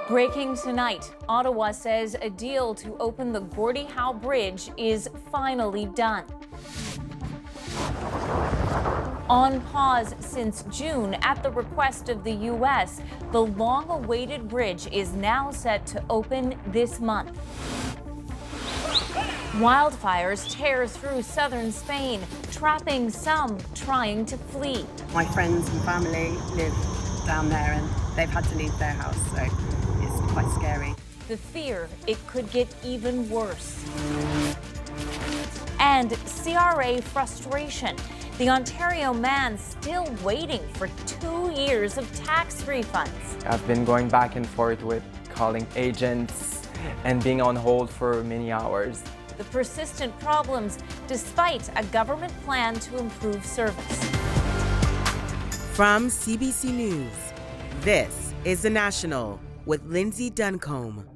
Breaking tonight, Ottawa says a deal to open the Gordie Howe Bridge is finally done. On pause since June at the request of the U.S., the long-awaited bridge is now set to open this month. Wildfires tear through southern Spain, trapping some trying to flee. My friends and family live down there and they've had to leave their house, so it's quite scary. The fear it could get even worse. And CRA frustration. The Ontario man still waiting for 2 years of tax refunds. I've been going back and forth with calling agents and being on hold for many hours. The persistent problems despite a government plan to improve service. From CBC News, this is The National with Lindsay Duncombe.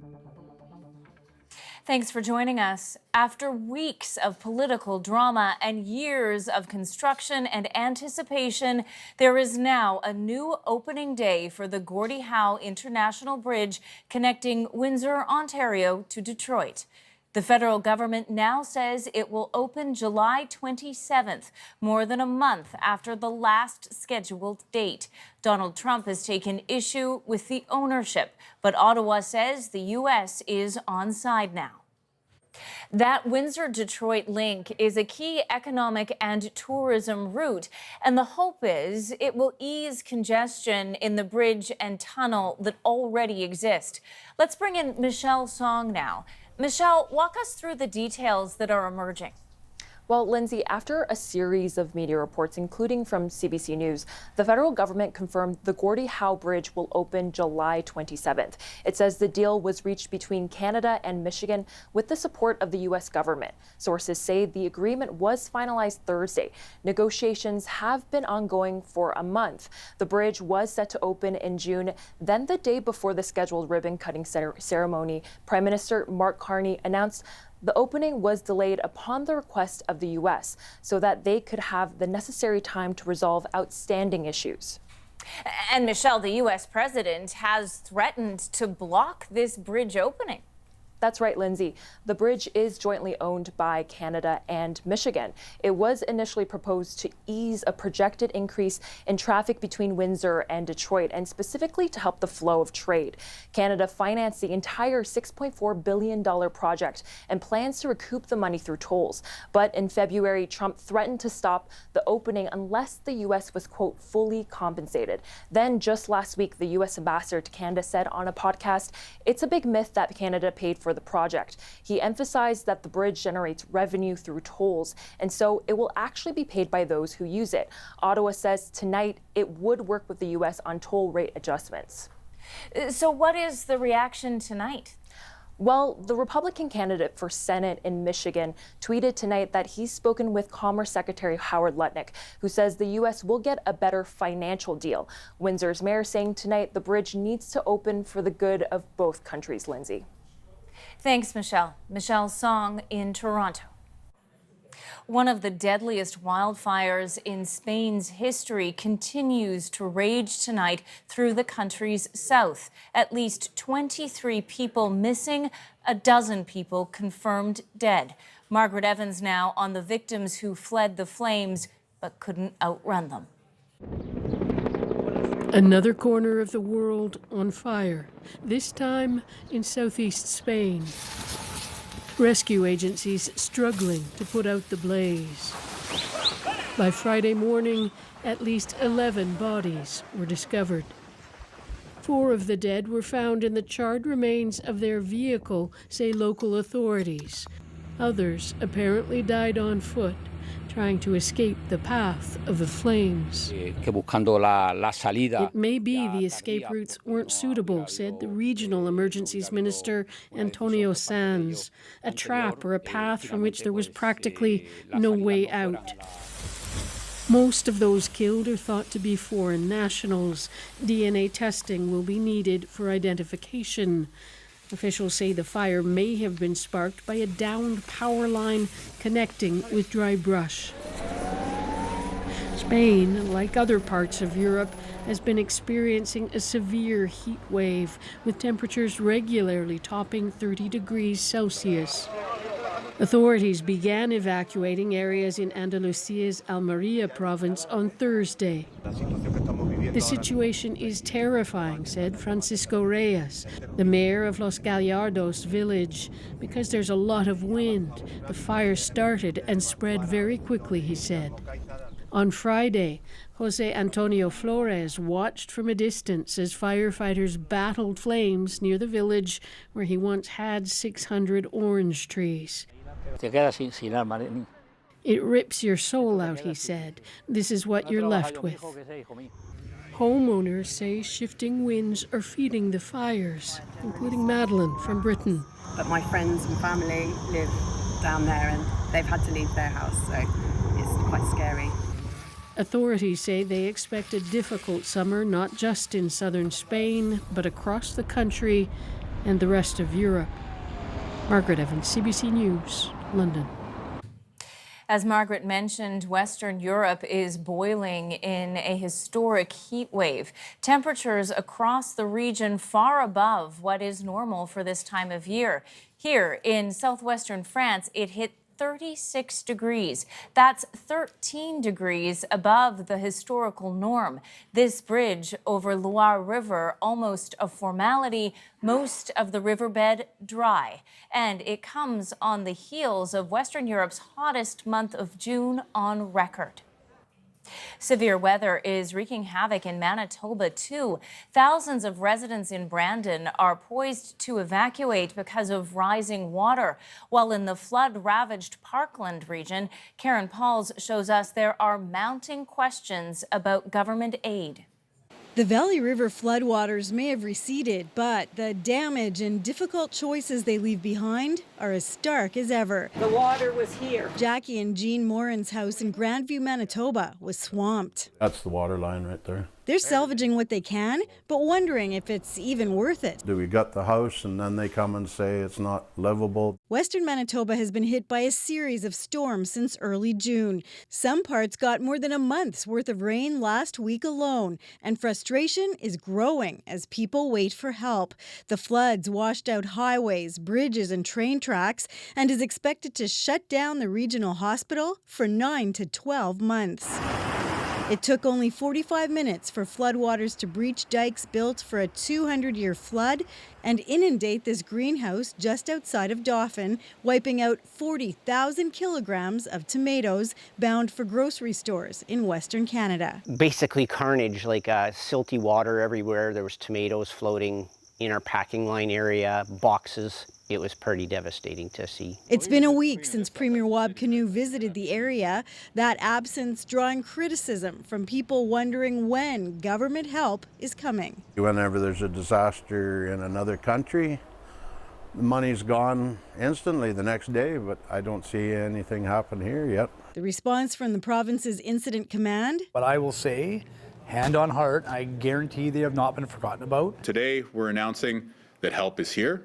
Thanks for joining us. After weeks of political drama and years of construction and anticipation, there is now a new opening day for the Gordie Howe International Bridge connecting Windsor, Ontario to Detroit. The federal government now says it will open July 27th, more than a month after the last scheduled date. Donald Trump has taken issue with the ownership, but Ottawa says the U.S. is on side now. That Windsor-Detroit link is a key economic and tourism route, and the hope is it will ease congestion in the bridge and tunnel that already exist. Let's bring in Michelle Song now. Michelle, walk us through the details that are emerging. Well, Lindsay, after a series of media reports, including from CBC News, the federal government confirmed the Gordie Howe Bridge will open July 27th. It says the deal was reached between Canada and Michigan with the support of the U.S. government. Sources say the agreement was finalized Thursday. Negotiations have been ongoing for a month. The bridge was set to open in June. Then the day before the scheduled ribbon-cutting ceremony, Prime Minister Mark Carney announced the opening was delayed upon the request of the U.S. so that they could have the necessary time to resolve outstanding issues. And Michelle, the U.S. president has threatened to block this bridge opening. That's right, Lindsay. The bridge is jointly owned by Canada and Michigan. It was initially proposed to ease a projected increase in traffic between Windsor and Detroit, and specifically to help the flow of trade. Canada financed the entire $6.4 billion project and plans to recoup the money through tolls. But in February, Trump threatened to stop the opening unless the U.S. was, quote, fully compensated. Then just last week, the U.S. ambassador to Canada said on a podcast, it's a big myth that Canada paid for the project. He emphasized that the bridge generates revenue through tolls, and so it will actually be paid by those who use it. Ottawa says tonight it would work with the U.S. on toll rate adjustments. So what is the reaction tonight? Well, the Republican candidate for Senate in Michigan tweeted tonight that he's spoken with Commerce Secretary Howard Lutnick, who says the U.S. will get a better financial deal. Windsor's mayor saying tonight the bridge needs to open for the good of both countries, Lindsay. Thanks, Michelle. Michelle Song in Toronto. One of the deadliest wildfires in Spain's history continues to rage tonight through the country's south. At least 23 people missing, a dozen people confirmed dead. Margaret Evans now on the victims who fled the flames but couldn't outrun them. Another corner of the world on fire, this time in southeast Spain. Rescue agencies struggling to put out the blaze. By Friday morning, at least 11 bodies were discovered. 4 of the dead were found in the charred remains of their vehicle, say local authorities. Others apparently died on foot, trying to escape the path of the flames. It may be the escape routes weren't suitable, said the Regional Emergencies Minister Antonio Sanz, a trap or a path from which there was practically no way out. Most of those killed are thought to be foreign nationals. DNA testing will be needed for identification. Officials say the fire may have been sparked by a downed power line connecting with dry brush. Spain, like other parts of Europe, has been experiencing a severe heat wave, with temperatures regularly topping 30 degrees Celsius. Authorities began evacuating areas in Andalusia's Almería province on Thursday. The situation is terrifying, said Francisco Reyes, the mayor of Los Gallardos village, because there's a lot of wind. The fire started and spread very quickly, he said. On Friday, Jose Antonio Flores watched from a distance as firefighters battled flames near the village where he once had 600 orange trees. It rips your soul out, he said. This is what you're left with. Homeowners say shifting winds are feeding the fires, including Madeline from Britain. But my friends and family live down there and they've had to leave their house, so it's quite scary. Authorities say they expect a difficult summer, not just in southern Spain, but across the country and the rest of Europe. Margaret Evans, CBC News, London. As Margaret mentioned, Western Europe is boiling in a historic heat wave. Temperatures across the region far above what is normal for this time of year. Here in southwestern France, it hit 36 degrees. That's 13 degrees above the historical norm. This bridge over Loire River, almost a formality, most of the riverbed dry. And it comes on the heels of Western Europe's hottest month of June on record. Severe weather is wreaking havoc in Manitoba, too. Thousands of residents in Brandon are poised to evacuate because of rising water. While in the flood-ravaged Parkland region, Karen Pauls shows us there are mounting questions about government aid. The Valley River floodwaters may have receded, but the damage and difficult choices they leave behind are as stark as ever. The water was here. Jackie and Jean Morin's house in Grandview, Manitoba was swamped. That's the water line right there. They're salvaging what they can, but wondering if it's even worth it. Do we gut the house and then they come and say it's not livable? Western Manitoba has been hit by a series of storms since early June. Some parts got more than a month's worth of rain last week alone, and frustration is growing as people wait for help. The floods washed out highways, bridges, and train tracks, and is expected to shut down the regional hospital for 9 to 12 months. It took only 45 minutes for floodwaters to breach dikes built for a 200-year flood and inundate this greenhouse just outside of Dauphin, wiping out 40,000 kilograms of tomatoes bound for grocery stores in Western Canada. Basically carnage, like silty water everywhere. There was tomatoes floating in our packing line area, boxes. It was pretty devastating to see. It's been a week since Premier Wab Kinew visited the area, that absence drawing criticism from people wondering when government help is coming. Whenever there's a disaster in another country, the money's gone instantly the next day, but I don't see anything happen here yet. The response from the province's incident command? But I will say, hand on heart, I guarantee they have not been forgotten about. Today, we're announcing that help is here.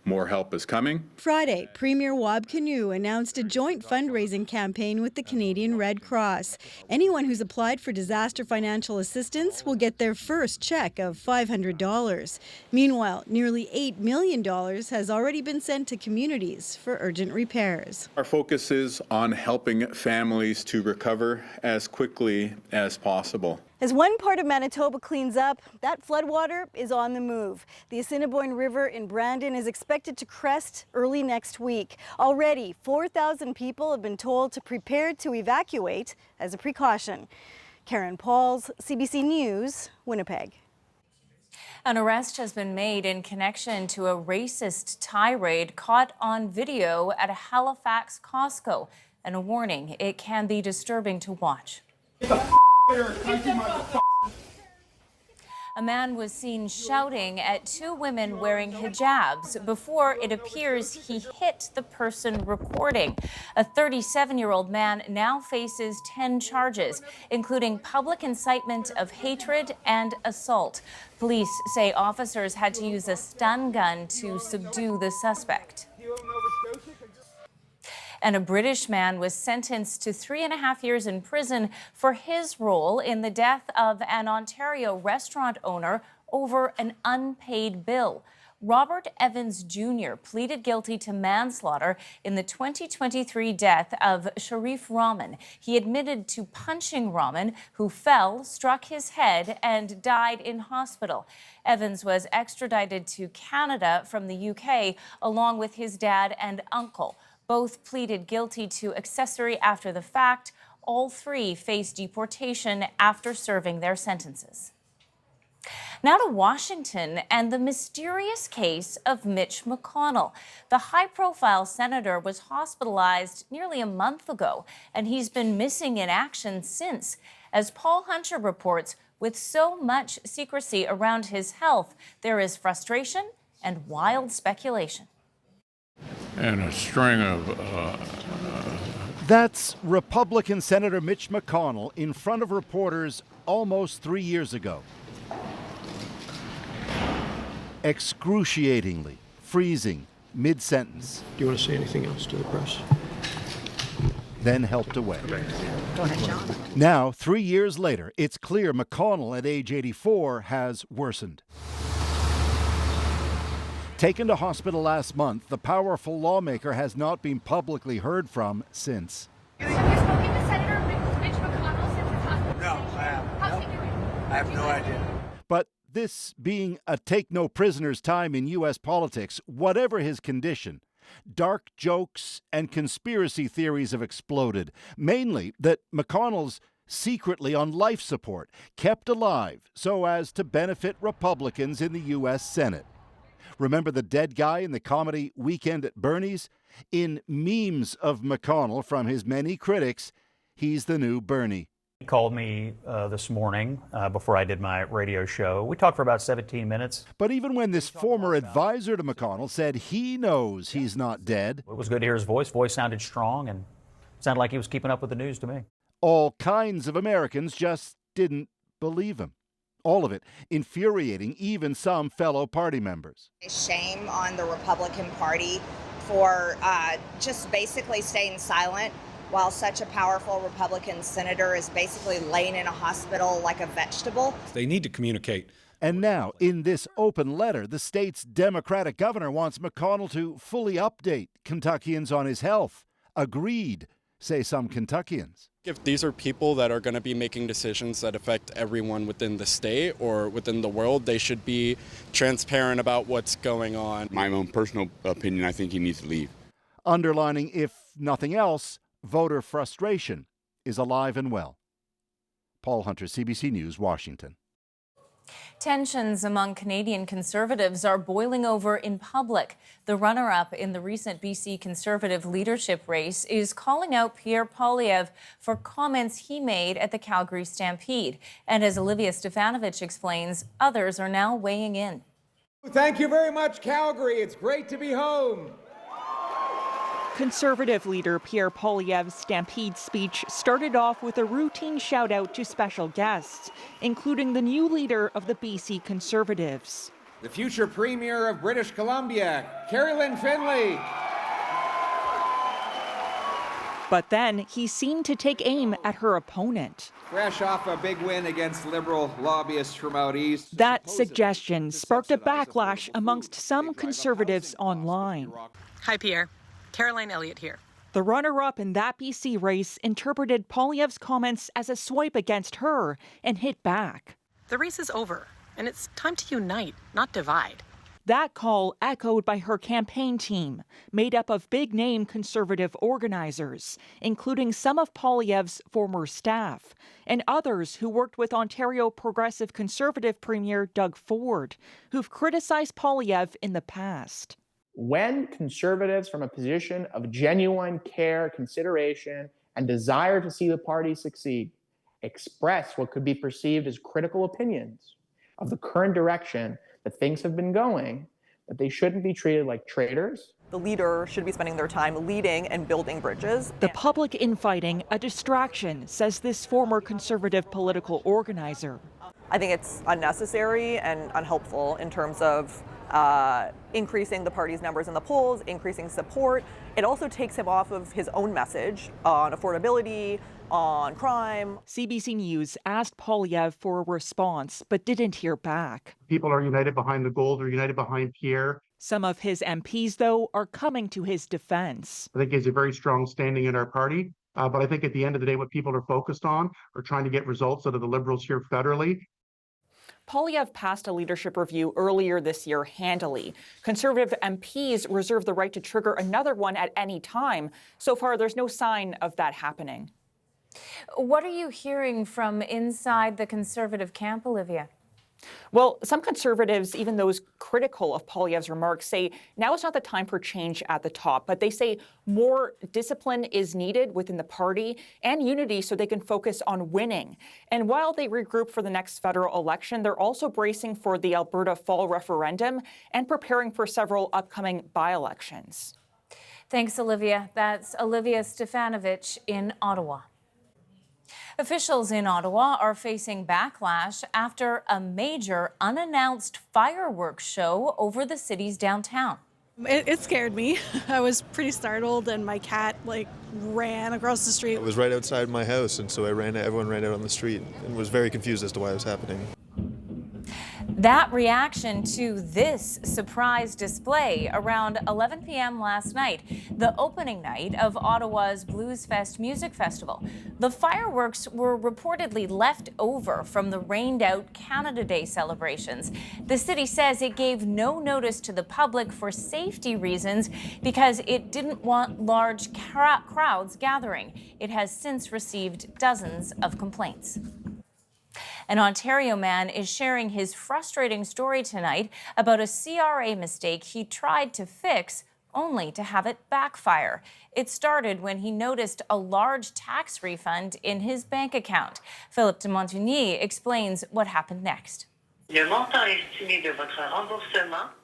More help is coming. Friday, Premier Wab Kinew announced a joint fundraising campaign with the Canadian Red Cross. Anyone who's applied for disaster financial assistance will get their first check of $500. Meanwhile, nearly $8 million has already been sent to communities for urgent repairs. Our focus is on helping families to recover as quickly as possible. As one part of Manitoba cleans up, that floodwater is on the move. The Assiniboine River in Brandon is expected to crest early next week. Already, 4,000 people have been told to prepare to evacuate as a precaution. Karen Pauls, CBC News, Winnipeg. An arrest has been made in connection to a racist tirade caught on video at a Halifax Costco. And a warning, it can be disturbing to watch. A man was seen shouting at two women wearing hijabs before it appears he hit the person recording. A 37-year-old man now faces 10 charges, including public incitement of hatred and assault. Police say officers had to use a stun gun to subdue the suspect. And a British man was sentenced to 3.5 years in prison for his role in the death of an Ontario restaurant owner over an unpaid bill. Robert Evans Jr. pleaded guilty to manslaughter in the 2023 death of Sharif Rahman. He admitted to punching Rahman, who fell, struck his head, and died in hospital. Evans was extradited to Canada from the UK, along with his dad and uncle. Both pleaded guilty to accessory after the fact. All three face deportation after serving their sentences. Now to Washington and the mysterious case of Mitch McConnell. The high-profile senator was hospitalized nearly a month ago, and he's been missing in action since. As Paul Hunter reports, with so much secrecy around his health, there is frustration and wild speculation. And a string of... That's Republican Senator Mitch McConnell in front of reporters almost 3 years ago. Excruciatingly freezing mid-sentence. Do you want to say anything else to the press? Then helped away. Go ahead, John. Now, 3 years later, it's clear McConnell at age 84 has worsened. Taken to hospital last month, the powerful lawmaker has not been publicly heard from since. Have you spoken to Senator Mitch McConnell since his hospital? No, I haven't. How's he doing? I have no idea. But this being a take-no-prisoners time in U.S. politics, whatever his condition, dark jokes and conspiracy theories have exploded, mainly that McConnell's secretly on life support, kept alive so as to benefit Republicans in the U.S. Senate. Remember the dead guy in the comedy Weekend at Bernie's? In memes of McConnell from his many critics, he's the new Bernie. He called me this morning before I did my radio show. We talked for about 17 minutes. But even when this former advisor to McConnell said he knows he's not dead, it was good to hear his voice. Voice sounded strong and sounded like he was keeping up with the news to me. all kinds of Americans just didn't believe him. All of it infuriating even some fellow party members. Shame on the Republican Party for just basically staying silent while such a powerful Republican senator is basically laying in a hospital like a vegetable. They need to communicate. And now, in this open letter, the state's Democratic governor wants McConnell to fully update Kentuckians on his health. Agreed, say some Kentuckians. If these are people that are going to be making decisions that affect everyone within the state or within the world, they should be transparent about what's going on. My own personal opinion, I think he needs to leave. Underlining, if nothing else, voter frustration is alive and well. Paul Hunter, CBC News, Washington. Tensions among Canadian Conservatives are boiling over in public. The runner-up in the recent BC Conservative leadership race is calling out Pierre Poilievre for comments he made at the Calgary Stampede. And as Olivia Stefanovich explains, others are now weighing in. Thank you very much, Calgary. It's great to be home. Conservative leader Pierre Poilievre's Stampede speech started off with a routine shout-out to special guests, including the new leader of the BC Conservatives. The future Premier of British Columbia, Carrie-Lynne Finlay. But then he seemed to take aim at her opponent. Fresh off a big win against Liberal lobbyists from out east. That suggestion sparked a backlash amongst some Conservatives online. Hi, Pierre. Caroline Elliott here. The runner-up in that BC race interpreted Poilievre's comments as a swipe against her and hit back. The race is over, and it's time to unite, not divide. That call echoed by her campaign team, made up of big-name Conservative organizers, including some of Poilievre's former staff, and others who worked with Ontario Progressive Conservative Premier Doug Ford, who've criticized Poilievre in the past. When Conservatives, from a position of genuine care, consideration, and desire to see the party succeed, express what could be perceived as critical opinions of the current direction that things have been going, that they shouldn't be treated like traitors. The leader should be spending their time leading and building bridges. The public infighting, a distraction, says this former Conservative political organizer. I think it's unnecessary and unhelpful in terms of increasing the party's numbers in the polls, increasing support. It also takes him off of his own message on affordability, on crime. CBC News asked Poilievre for a response, but didn't hear back. People are united behind the goal. They're united behind Pierre. Some of his MPs, though, are coming to his defense. I think he has a very strong standing in our party. But I think at the end of the day, what people are focused on are trying to get results out of the Liberals here federally. Poilievre passed a leadership review earlier this year handily. Conservative MPs reserve the right to trigger another one at any time. So far, there's no sign of that happening. What are you hearing from inside the Conservative camp, Olivia? Well, some Conservatives, even those critical of Poilievre's remarks, say now is not the time for change at the top. But they say more discipline is needed within the party and unity so they can focus on winning. And while they regroup for the next federal election, they're also bracing for the Alberta fall referendum and preparing for several upcoming by-elections. Thanks, Olivia. That's Olivia Stefanovich in Ottawa. Officials in Ottawa are facing backlash after a major unannounced fireworks show over the city's downtown. It scared me. I was pretty startled, and my cat ran across the street. It was right outside my house, and so everyone ran out on the street and was very confused as to why it was happening. That reaction to this surprise display around 11 p.m. last night, the opening night of Ottawa's Blues Fest Music Festival. The fireworks were reportedly left over from the rained-out Canada Day celebrations. The city says it gave no notice to the public for safety reasons because it didn't want large crowds gathering. It has since received dozens of complaints. An Ontario man is sharing his frustrating story tonight about a CRA mistake he tried to fix only to have it backfire. It started when he noticed a large tax refund in his bank account. Philippe de Montigny explains what happened next.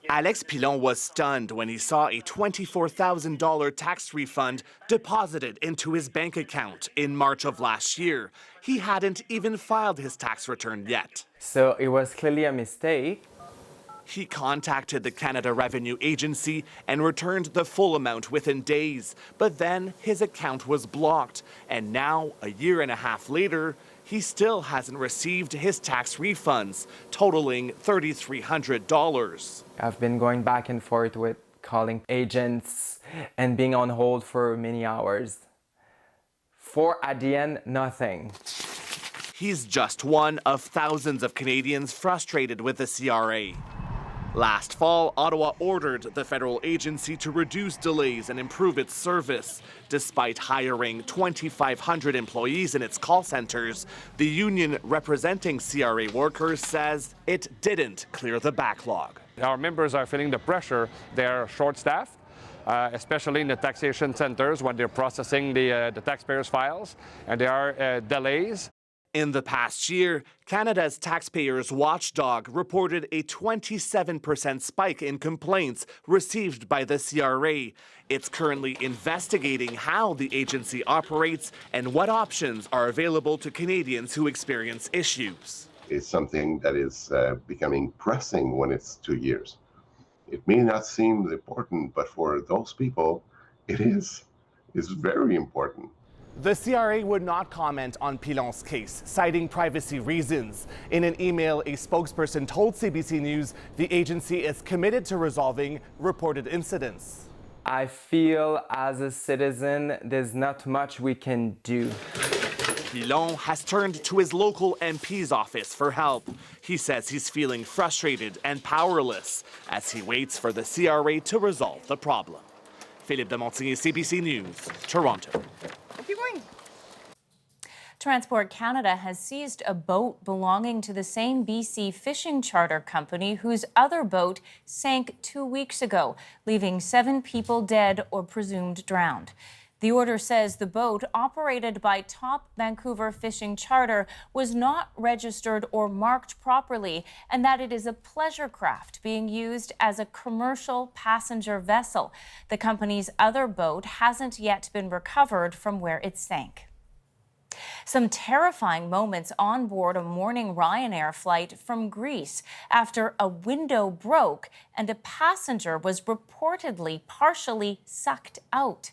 Alex Pilon was stunned when he saw a $24,000 tax refund deposited into his bank account in March of last year. He hadn't even filed his tax return yet. So it was clearly a mistake. He contacted the Canada Revenue Agency and returned the full amount within days. But then his account was blocked. And now, a year and a half later, he still hasn't received his tax refunds, totaling $3,300. I've been going back and forth with calling agents and being on hold for many hours. For, at the end, nothing. He's just one of thousands of Canadians frustrated with the CRA. Last fall, Ottawa ordered the federal agency to reduce delays and improve its service. Despite hiring 2,500 employees in its call centers, the union representing CRA workers says it didn't clear the backlog. Our members are feeling the pressure. They're short-staffed, especially in the taxation centers when they're processing the taxpayers' files, and there are delays. In the past year, Canada's taxpayers' watchdog reported a 27% spike in complaints received by the CRA. It's currently investigating how the agency operates and what options are available to Canadians who experience issues. It's something that is becoming pressing when it's 2 years. It may not seem important, but for those people, it is. It's very important. The CRA would not comment on Pilon's case, citing privacy reasons. In an email, a spokesperson told CBC News the agency is committed to resolving reported incidents. I feel as a citizen, there's not much we can do. Pilon has turned to his local MP's office for help. He says he's feeling frustrated and powerless as he waits for the CRA to resolve the problem. Philippe de Montigny, CBC News, Toronto. Keep going. Transport Canada has seized a boat belonging to the same BC fishing charter company whose other boat sank 2 weeks ago, leaving 7 people dead or presumed drowned. The order says the boat, operated by Top Vancouver Fishing Charter, was not registered or marked properly, and that it is a pleasure craft being used as a commercial passenger vessel. The company's other boat hasn't yet been recovered from where it sank. Some terrifying moments on board a morning Ryanair flight from Greece after a window broke and a passenger was reportedly partially sucked out.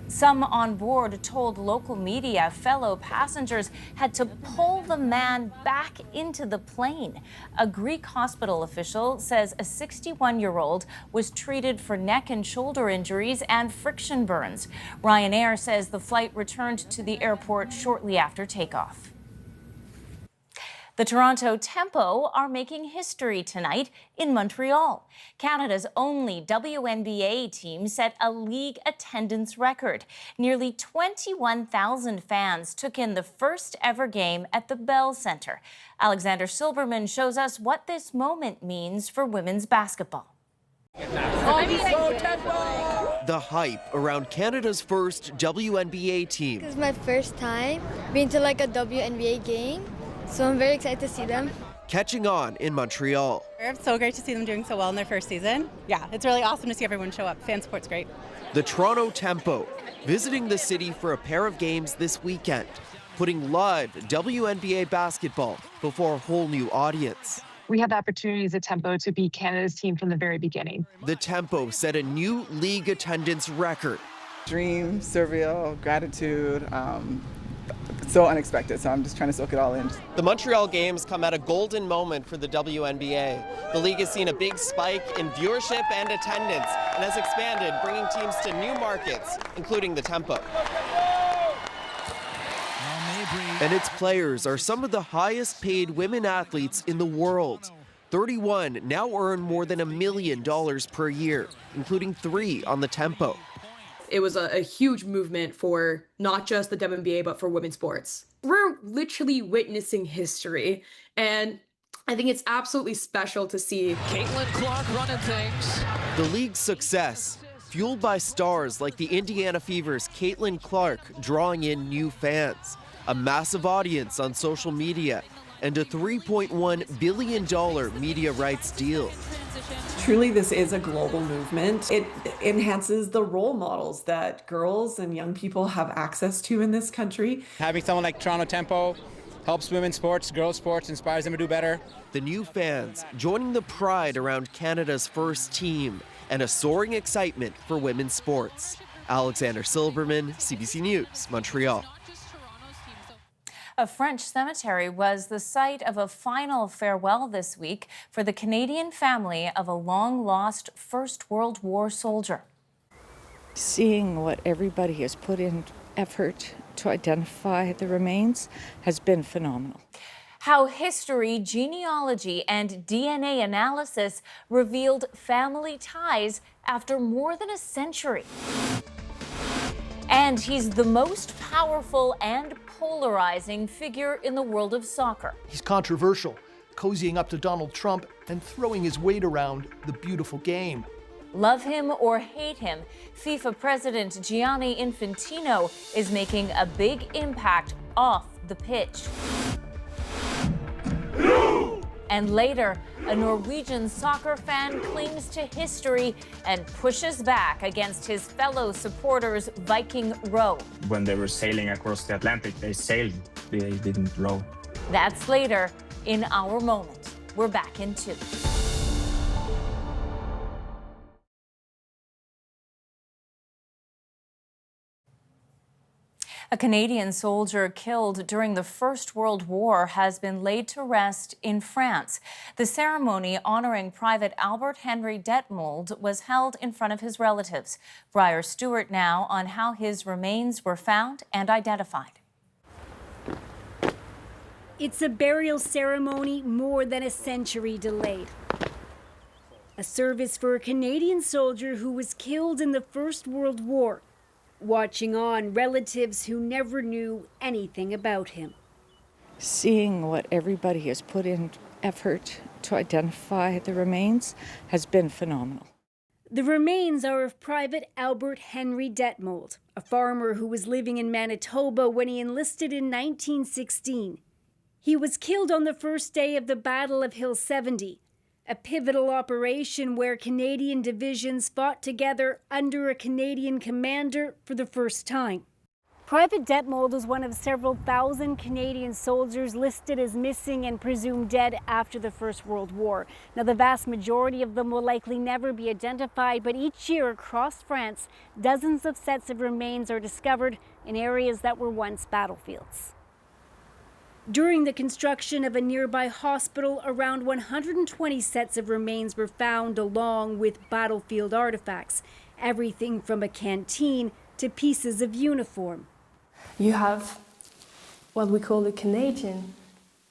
Some on board told local media fellow passengers had to pull the man back into the plane. A Greek hospital official says a 61-year-old was treated for neck and shoulder injuries and friction burns. Ryanair says the flight returned to the airport shortly after takeoff. The Toronto Tempo are making history tonight in Montreal. Canada's only WNBA team set a league attendance record. Nearly 21,000 fans took in the first ever game at the Bell Centre. Alexander Silberman shows us what this moment means for women's basketball. The hype around Canada's first WNBA team. It's my first time being to like a WNBA game. So I'm very excited to see them. Catching on in Montreal. It's so great to see them doing so well in their first season. Yeah, it's really awesome to see everyone show up. Fan support's great. The Toronto Tempo visiting the city for a pair of games this weekend, putting live WNBA basketball before a whole new audience. We had the opportunity as a Tempo to be Canada's team from the very beginning. The Tempo set a new league attendance record. Dream, surreal, gratitude, so unexpected, so I'm just trying to soak it all in. The Montreal games come at a golden moment for the WNBA. The league has seen a big spike in viewership and attendance and has expanded, bringing teams to new markets, including the Tempo. And its players are some of the highest paid women athletes in the world. 31 now earn more than $1 million per year, including 3 on the Tempo. It was a huge movement for not just the WNBA, but for women's sports. We're literally witnessing history, and I think it's absolutely special to see Caitlin Clark running things. The league's success, fueled by stars like the Indiana Fever's Caitlin Clark, drawing in new fans, a massive audience on social media, and a $3.1 billion media rights deal. Truly, this is a global movement. It enhances the role models that girls and young people have access to in this country. Having someone like Toronto Tempo helps women's sports, girls' sports, inspires them to do better. The new fans joining the pride around Canada's first team and a soaring excitement for women's sports. Alexander Silberman, CBC News, Montreal. A French cemetery was the site of a final farewell this week for the Canadian family of a long-lost First World War soldier. Seeing what everybody has put in effort to identify the remains has been phenomenal. How history, genealogy, and DNA analysis revealed family ties after more than a century. And he's the most powerful and polarizing figure in the world of soccer. He's controversial, cozying up to Donald Trump and throwing his weight around the beautiful game. Love him or hate him, FIFA President Gianni Infantino is making a big impact off the pitch. And later, a Norwegian soccer fan clings to history and pushes back against his fellow supporters' Viking row. When they were sailing across the Atlantic, they sailed, they didn't row. That's later in Our Moment. We're back in 2. A Canadian soldier killed during the First World War has been laid to rest in France. The ceremony honoring Private Albert Henry Detmold was held in front of his relatives. Briar Stewart now on how his remains were found and identified. It's a burial ceremony more than a century delayed. A service for a Canadian soldier who was killed in the First World War. Watching on relatives who never knew anything about him. Seeing what everybody has put in effort to identify the remains has been phenomenal. The remains are of Private Albert Henry Detmold, a farmer who was living in Manitoba when he enlisted in 1916. He was killed on the first day of the Battle of Hill 70, a pivotal operation where Canadian divisions fought together under a Canadian commander for the first time. Private Detmold was one of several thousand Canadian soldiers listed as missing and presumed dead after the First World War. Now, the vast majority of them will likely never be identified, but each year across France, dozens of sets of remains are discovered in areas that were once battlefields. During the construction of a nearby hospital, around 120 sets of remains were found along with battlefield artifacts, everything from a canteen to pieces of uniform. You have what we call the Canadian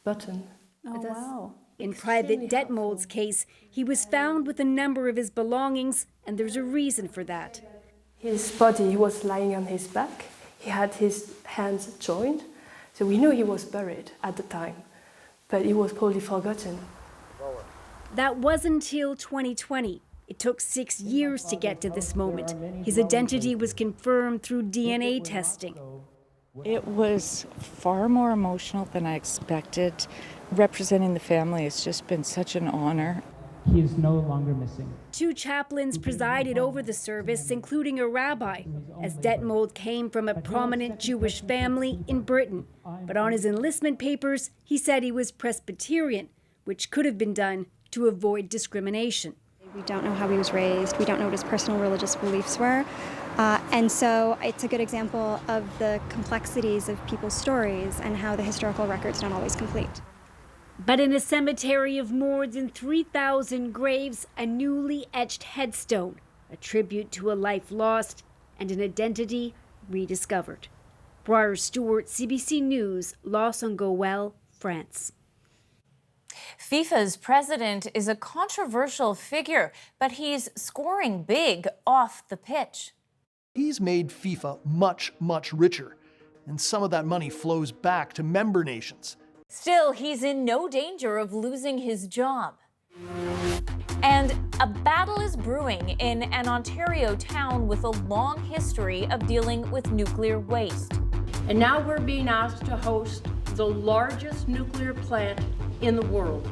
button. Oh, wow. In Private Detmold's case, he was found with a number of his belongings, and there's a reason for that. His body, he was lying on his back. He had his hands joined. So we knew he was buried at the time, but it was probably forgotten. That wasn't until 2020. It took 6 years to get to this moment. His identity was confirmed through DNA testing. It was far more emotional than I expected. Representing the family has just been such an honor. He is no longer missing. 2 chaplains presided over the service, including a rabbi, as Detmold came from a prominent Jewish family in Britain. But on his enlistment papers, he said he was Presbyterian, which could have been done to avoid discrimination. We don't know how he was raised. We don't know what his personal religious beliefs were. And so it's a good example of the complexities of people's stories and how the historical record's not always complete. But in a cemetery of more than 3,000 graves, a newly etched headstone, a tribute to a life lost and an identity rediscovered. Briar Stewart, CBC News, Lausanne-Goël, France. FIFA's president is a controversial figure, but he's scoring big off the pitch. He's made FIFA much, much richer, and some of that money flows back to member nations. Still, he's in no danger of losing his job. And a battle is brewing in an Ontario town with a long history of dealing with nuclear waste. And now we're being asked to host the largest nuclear plant in the world.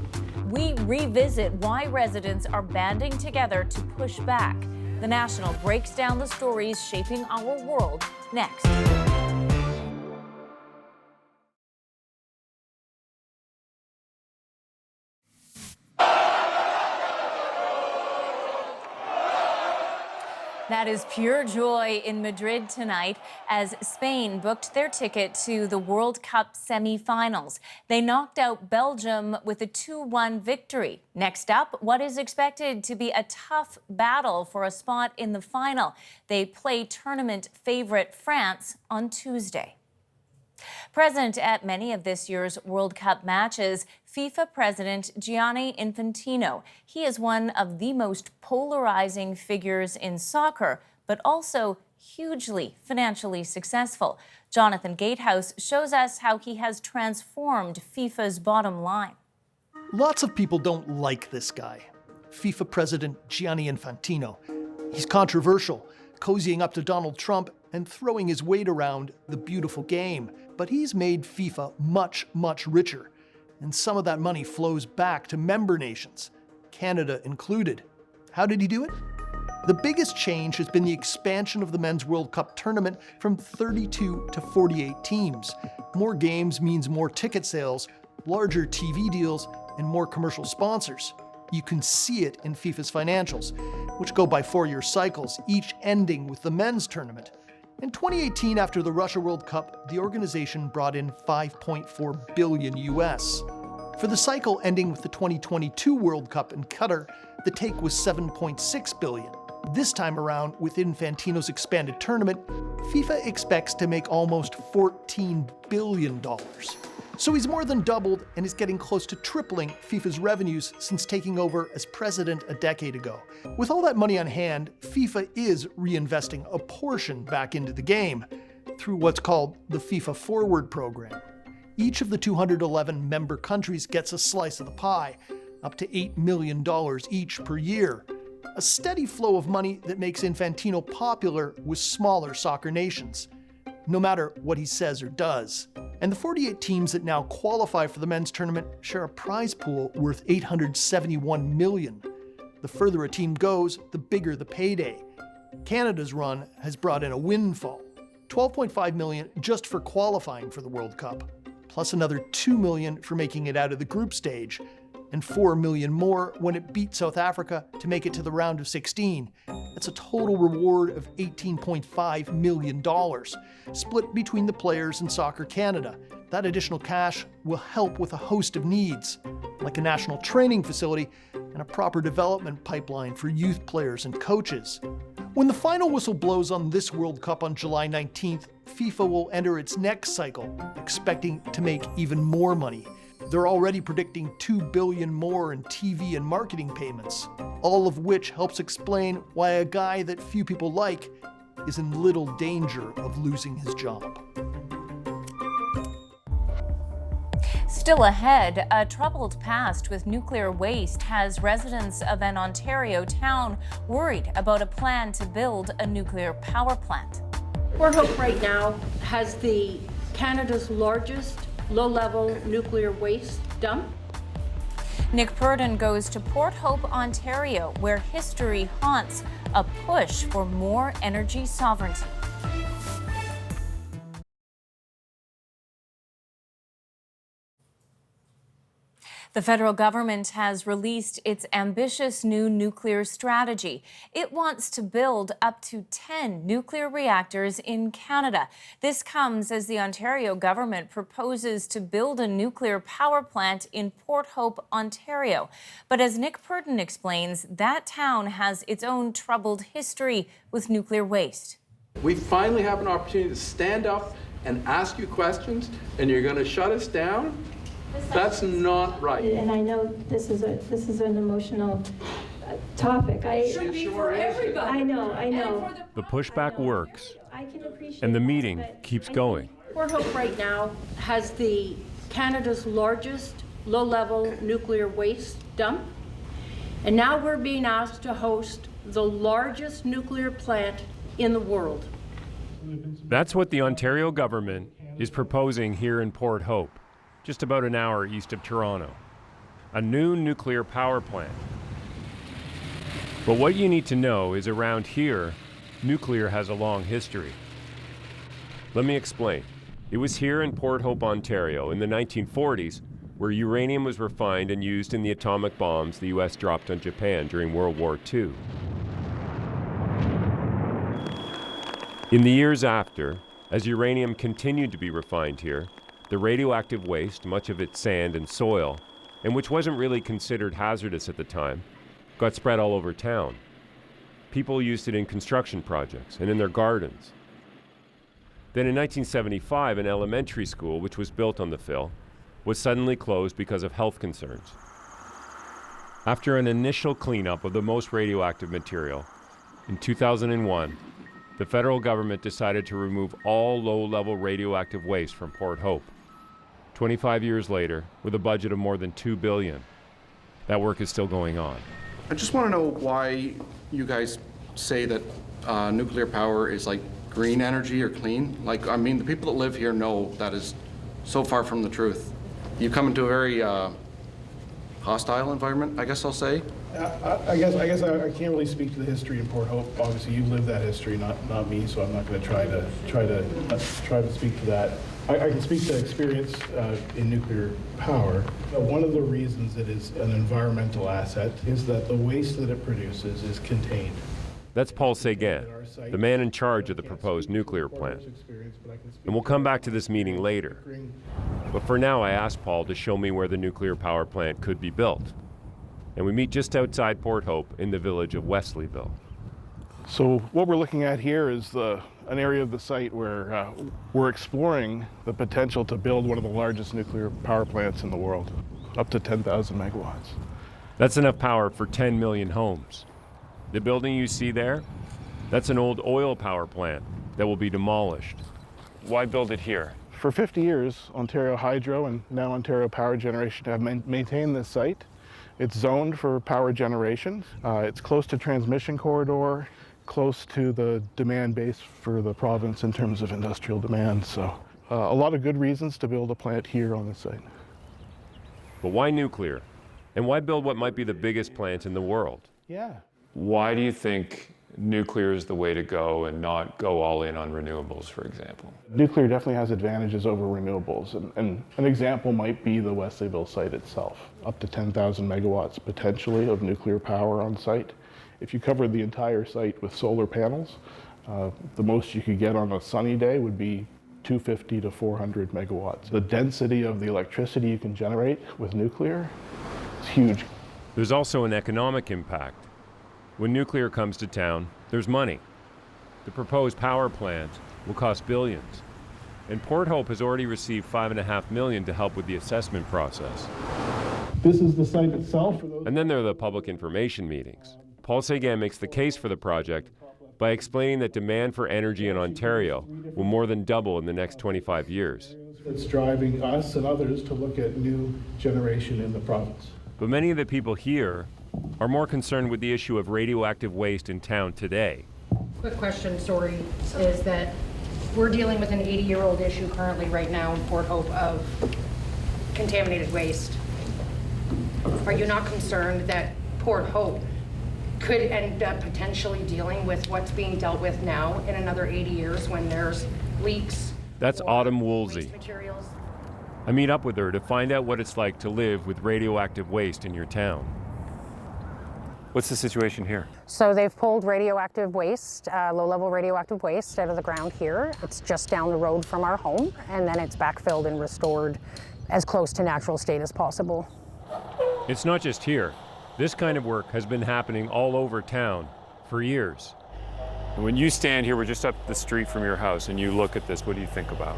We revisit why residents are banding together to push back. The National breaks down the stories shaping our world next. That is pure joy in Madrid tonight as Spain booked their ticket to the World Cup semi-finals. They knocked out Belgium with a 2-1 victory. Next up, what is expected to be a tough battle for a spot in the final. They play tournament favorite France on Tuesday. Present at many of this year's World Cup matches, FIFA President Gianni Infantino. He is one of the most polarizing figures in soccer, but also hugely financially successful. Jonathan Gatehouse shows us how he has transformed FIFA's bottom line. Lots of people don't like this guy, FIFA President Gianni Infantino. He's controversial, cozying up to Donald Trump and throwing his weight around the beautiful game. But he's made FIFA much, much richer, and some of that money flows back to member nations, Canada included. How did he do it? The biggest change has been the expansion of the Men's World Cup tournament from 32 to 48 teams. More games means more ticket sales, larger TV deals, and more commercial sponsors. You can see it in FIFA's financials, which go by 4-year cycles, each ending with the men's tournament. In 2018, after the Russia World Cup, the organization brought in $5.4 billion US. For the cycle ending with the 2022 World Cup in Qatar, the take was $7.6 billion. This time around, with Infantino's expanded tournament, FIFA expects to make almost $14 billion. So he's more than doubled and is getting close to tripling FIFA's revenues since taking over as president a decade ago. With all that money on hand, FIFA is reinvesting a portion back into the game through what's called the FIFA Forward program. Each of the 211 member countries gets a slice of the pie, up to $8 million each per year. A steady flow of money that makes Infantino popular with smaller soccer nations, no matter what he says or does. And the 48 teams that now qualify for the men's tournament share a prize pool worth $871 million. The further a team goes, the bigger the payday. Canada's run has brought in a windfall, $12.5 million just for qualifying for the World Cup, plus another $2 million for making it out of the group stage, and $4 million more when it beat South Africa to make it to the round of 16. That's a total reward of $18.5 million, split between the players and Soccer Canada. That additional cash will help with a host of needs, like a national training facility and a proper development pipeline for youth players and coaches. When the final whistle blows on this World Cup on July 19th, FIFA will enter its next cycle, expecting to make even more money. They're already predicting $2 billion more in TV and marketing payments, all of which helps explain why a guy that few people like is in little danger of losing his job. Still ahead, a troubled past with nuclear waste has residents of an Ontario town worried about a plan to build a nuclear power plant. Port Hope right now has Canada's largest low-level nuclear waste dump. Nick Purdon goes to Port Hope, Ontario, where history haunts a push for more energy sovereignty. The federal government has released its ambitious new nuclear strategy. It wants to build up to 10 nuclear reactors in Canada. This comes as the Ontario government proposes to build a nuclear power plant in Port Hope, Ontario. But as Nick Purdon explains, that town has its own troubled history with nuclear waste. We finally have an opportunity to stand up and ask you questions, and you're going to shut us down? That's not right. And I know this is an emotional topic. It should be for everybody. I know. The pushback works, I can appreciate and the that, meeting but keeps going. Port Hope right now has Canada's largest low-level nuclear waste dump. And now we're being asked to host the largest nuclear plant in the world. That's what the Ontario government is proposing here in Port Hope, just about an hour east of Toronto. A new nuclear power plant. But what you need to know is around here, nuclear has a long history. Let me explain. It was here in Port Hope, Ontario in the 1940s where uranium was refined and used in the atomic bombs the US dropped on Japan during World War II. In the years after, as uranium continued to be refined here, the radioactive waste, much of it sand and soil, and which wasn't really considered hazardous at the time, got spread all over town. People used it in construction projects and in their gardens. Then in 1975, an elementary school, which was built on the fill, was suddenly closed because of health concerns. After an initial cleanup of the most radioactive material, in 2001, the federal government decided to remove all low-level radioactive waste from Port Hope. 25 years later, with a budget of more than $2 billion, that work is still going on. I just want to know why you guys say that nuclear power is like green energy or clean. Like, I mean, the people that live here know that is so far from the truth. You come into a very hostile environment, I guess I'll say. I guess I can't really speak to the history in Port Hope. Obviously, you live that history, not me. So I'm not going to try to speak to that. I can speak to experience in nuclear power. One of the reasons it is an environmental asset is that the waste that it produces is contained. That's Paul Seguin, the man in charge of the proposed nuclear plant. And we'll come back to this meeting later. But for now, I asked Paul to show me where the nuclear power plant could be built. And we meet just outside Port Hope in the village of Wesleyville. So what we're looking at here is an area of the site where we're exploring the potential to build one of the largest nuclear power plants in the world, up to 10,000 megawatts. That's enough power for 10 million homes. The building you see there, that's an old oil power plant that will be demolished. Why build it here? For 50 years, Ontario Hydro and now Ontario Power Generation have maintained this site. It's zoned for power generation. It's close to transmission corridor, close to the demand base for the province in terms of industrial demand. So a lot of good reasons to build a plant here on this site. But why nuclear? And why build what might be the biggest plant in the world? Yeah. Why do you think nuclear is the way to go and not go all in on renewables, for example? Nuclear definitely has advantages over renewables, and an example might be the Wesleyville site itself. Up to 10,000 megawatts potentially of nuclear power on site. If you covered the entire site with solar panels, the most you could get on a sunny day would be 250 to 400 megawatts. The density of the electricity you can generate with nuclear is huge. There's also an economic impact. When nuclear comes to town, there's money. The proposed power plant will cost billions. And Port Hope has already received $5.5 million to help with the assessment process. This is the site itself. And then there are the public information meetings. Paul Seguin makes the case for the project by explaining that demand for energy in Ontario will more than double in the next 25 years. It's driving us and others to look at new generation in the province. But many of the people here are more concerned with the issue of radioactive waste in town today. Quick question, sorry, is that we're dealing with an 80-year-old issue currently right now in Port Hope of contaminated waste. Are you not concerned that Port Hope could end up potentially dealing with what's being dealt with now in another 80 years when there's leaks? That's Autumn Woolsey. I meet up with her to find out what it's like to live with radioactive waste in your town. What's the situation here? So they've pulled radioactive waste, low-level radioactive waste out of the ground here. It's just down the road from our home, and then it's backfilled and restored as close to natural state as possible. It's not just here. This kind of work has been happening all over town for years. When you stand here, we're just up the street from your house, and you look at this, what do you think about?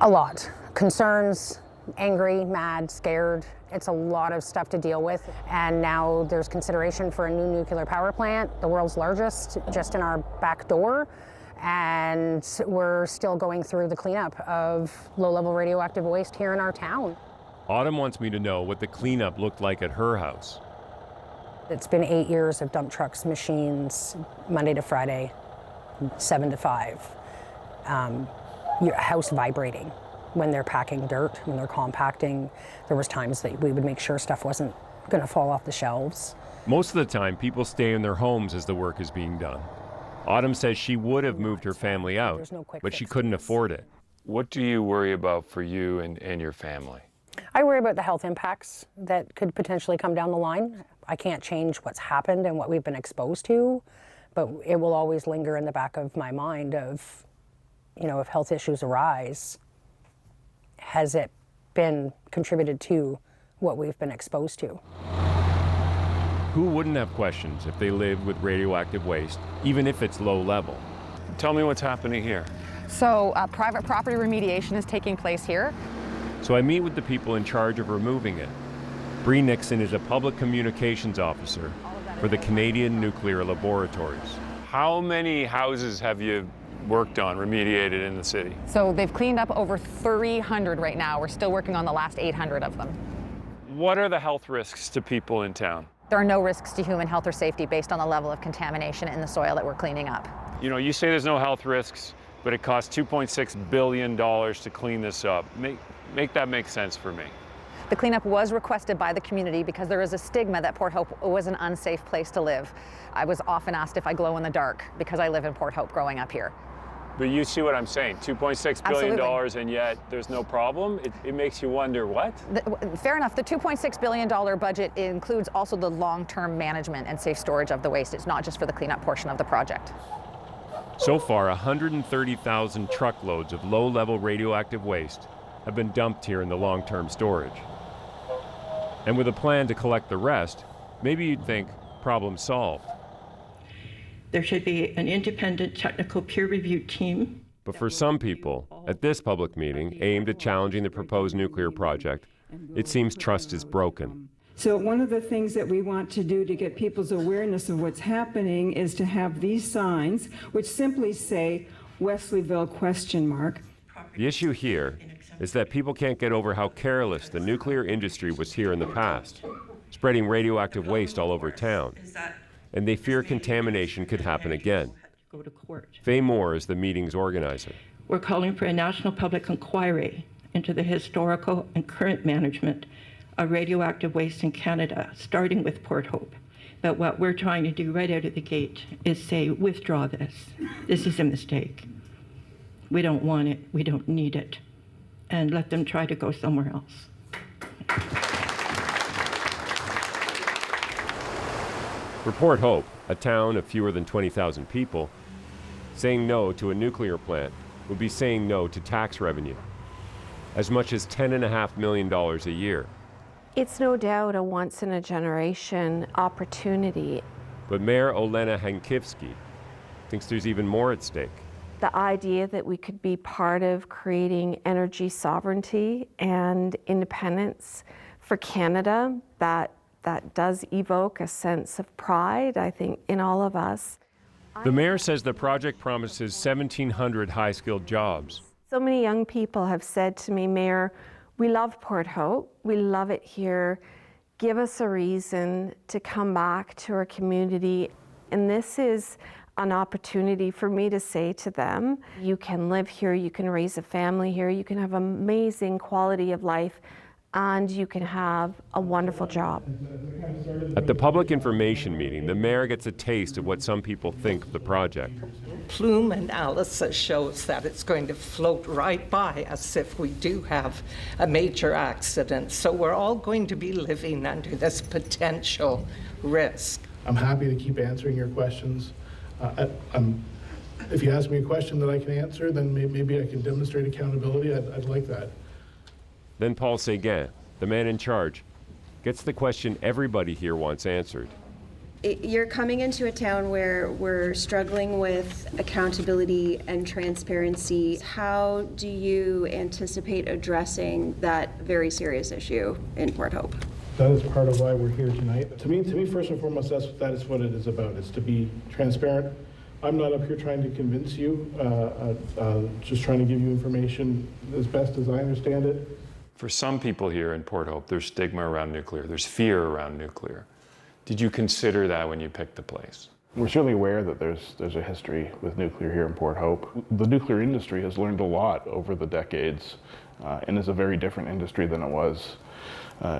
A lot. Concerns, angry, mad, scared. It's a lot of stuff to deal with. And now there's consideration for a new nuclear power plant, the world's largest, just in our back door. And we're still going through the cleanup of low-level radioactive waste here in our town. Autumn wants me to know what the cleanup looked like at her house. It's been 8 years of dump trucks, machines, Monday to Friday, 7 to 5. Your house vibrating when they're packing dirt, when they're compacting. There was times that we would make sure stuff wasn't going to fall off the shelves. Most of the time, people stay in their homes as the work is being done. Autumn says she would have moved her family out, but she couldn't afford it. What do you worry about for you and your family? I worry about the health impacts that could potentially come down the line. I can't change what's happened and what we've been exposed to, but it will always linger in the back of my mind of, you know, if health issues arise, has it been contributed to what we've been exposed to? Who wouldn't have questions if they lived with radioactive waste, even if it's low level? Tell me what's happening here. So private property remediation is taking place here. So I meet with the people in charge of removing it. Bree Nixon is a public communications officer for the Canadian Nuclear Laboratories. How many houses have you worked on, remediated in the city? So they've cleaned up over 300 right now. We're still working on the last 800 of them. What are the health risks to people in town? There are no risks to human health or safety based on the level of contamination in the soil that we're cleaning up. You know, you say there's no health risks, but it costs $2.6 billion to clean this up. Make that make sense for me. The cleanup was requested by the community because there is a stigma that Port Hope was an unsafe place to live. I was often asked if I glow in the dark because I live in Port Hope growing up here. But you see what I'm saying, $2.6 billion, and yet there's no problem? It makes you wonder what? Fair enough. The $2.6 billion budget includes also the long-term management and safe storage of the waste. It's not just for the cleanup portion of the project. So far, 130,000 truckloads of low-level radioactive waste have been dumped here in the long-term storage. And with a plan to collect the rest, maybe you'd think problem solved. There should be an independent technical peer review team. But for some people, at this public meeting aimed at challenging the proposed nuclear project, it seems trust is broken. So one of the things that we want to do to get people's awareness of what's happening is to have these signs, which simply say Wesleyville ? The issue here is that people can't get over how careless the nuclear industry was here in the past, spreading radioactive waste all over town. And they fear contamination could happen again. Faye Moore is the meeting's organizer. We're calling for a national public inquiry into the historical and current management of radioactive waste in Canada, starting with Port Hope. But what we're trying to do right out of the gate is say, withdraw this. This is a mistake. We don't want it. We don't need it. And let them try to go somewhere else. For Port Hope, a town of fewer than 20,000 people, saying no to a nuclear plant would be saying no to tax revenue, as much as $10.5 million a year. It's no doubt a once-in-a-generation opportunity. But Mayor Olena Hankivsky thinks there's even more at stake. The idea that we could be part of creating energy sovereignty and independence for Canada, that does evoke a sense of pride, I think, in all of us. The mayor says the project promises 1,700 high-skilled jobs. So many young people have said to me, Mayor, we love Port Hope, we love it here. Give us a reason to come back to our community. And this is an opportunity for me to say to them, you can live here, you can raise a family here, you can have amazing quality of life, and you can have a wonderful job. At the public information meeting, the mayor gets a taste of what some people think of the project. Plume analysis shows that it's going to float right by us if we do have a major accident. So we're all going to be living under this potential risk. I'm happy to keep answering your questions. If you ask me a question that I can answer, then maybe I can demonstrate accountability. I'd like that. Then Paul Séguin, the man in charge, gets the question everybody here wants answered. You're coming into a town where we're struggling with accountability and transparency. How do you anticipate addressing that very serious issue in Port Hope? That is part of why we're here tonight. To me, first and foremost, that is what it is about. It's to be transparent. I'm not up here trying to convince you, just trying to give you information as best as I understand it. For some people here in Port Hope, there's stigma around nuclear, there's fear around nuclear. Did you consider that when you picked the place? We're certainly aware that there's a history with nuclear here in Port Hope. The nuclear industry has learned a lot over the decades and is a very different industry than it was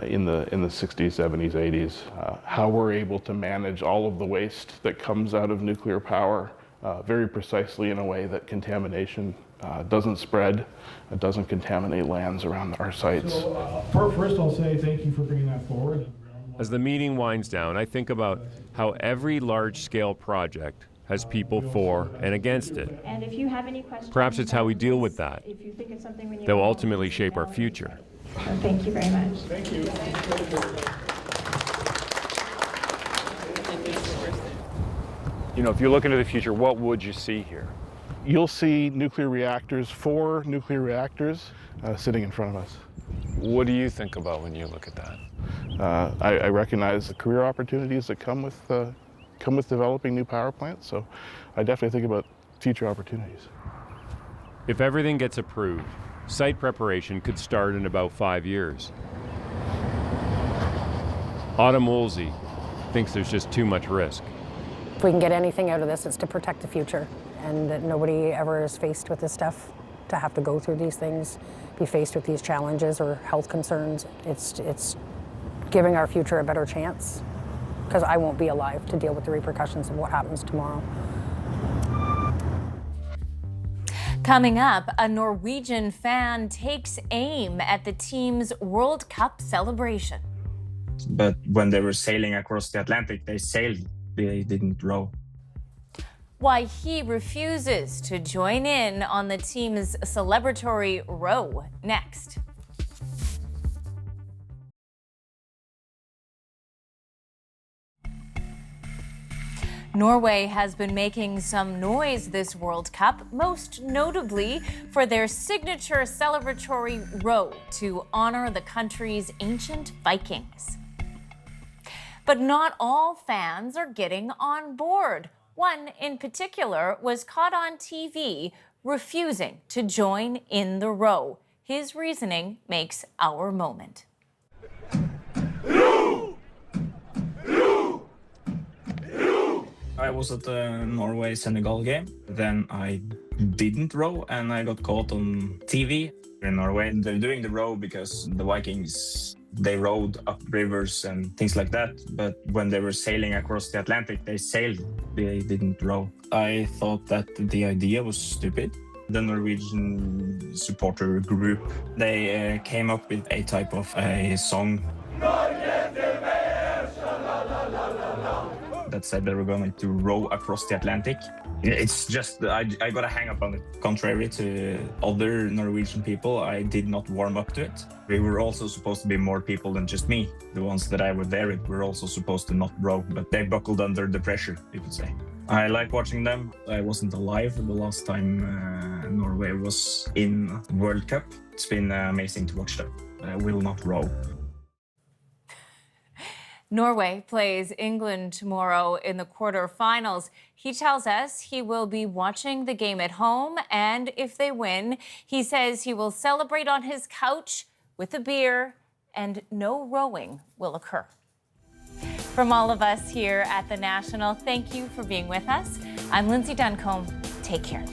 in the 60s, 70s, 80s. How we're able to manage all of the waste that comes out of nuclear power very precisely in a way that contamination doesn't spread, it doesn't contaminate lands around our sites. So, first I'll say thank you for bringing that forward. As the meeting winds down, I think about how every large-scale project has people for and against it. And if you have any questions, perhaps it's how we deal with that if you think it's something we need that will ultimately shape our future. Thank you very much. Thank you. You know, if you look into the future, what would you see here? You'll see nuclear reactors, 4 nuclear reactors sitting in front of us. What do you think about when you look at that? I recognize the career opportunities that come with developing new power plants, so I definitely think about future opportunities. If everything gets approved, site preparation could start in about 5 years. Autumn Woolsey thinks there's just too much risk. If we can get anything out of this, it's to protect the future, and that nobody ever is faced with this stuff, to have to go through these things, be faced with these challenges or health concerns. It's giving our future a better chance, because I won't be alive to deal with the repercussions of what happens tomorrow. Coming up, a Norwegian fan takes aim at the team's World Cup celebration. But when they were sailing across the Atlantic, they sailed, they didn't row. Why he refuses to join in on the team's celebratory row. Next. Norway has been making some noise this World Cup, most notably for their signature celebratory row to honor the country's ancient Vikings. But not all fans are getting on board. One in particular was caught on TV refusing to join in the row. His reasoning makes our moment. I was at the Norway-Senegal game. Then I didn't row and I got caught on TV. In Norway, they're doing the row because the Vikings They rowed up rivers and things like that, but when they were sailing across the Atlantic, they sailed, they didn't row. I thought that the idea was stupid. The Norwegian supporter group, they came up with a type of a song that said they were going to row across the Atlantic. It's just, I got to hang up on it. Contrary to other Norwegian people, I did not warm up to it. We were also supposed to be more people than just me. The ones that I were there with were also supposed to not row, but they buckled under the pressure, you could say. I like watching them. I wasn't alive the last time Norway was in World Cup. It's been amazing to watch them. I will not row. Norway plays England tomorrow in the quarterfinals. He tells us he will be watching the game at home, and if they win, he says he will celebrate on his couch with a beer, and no rowing will occur. From all of us here at the National, thank you for being with us. I'm Lindsay Duncombe. Take care.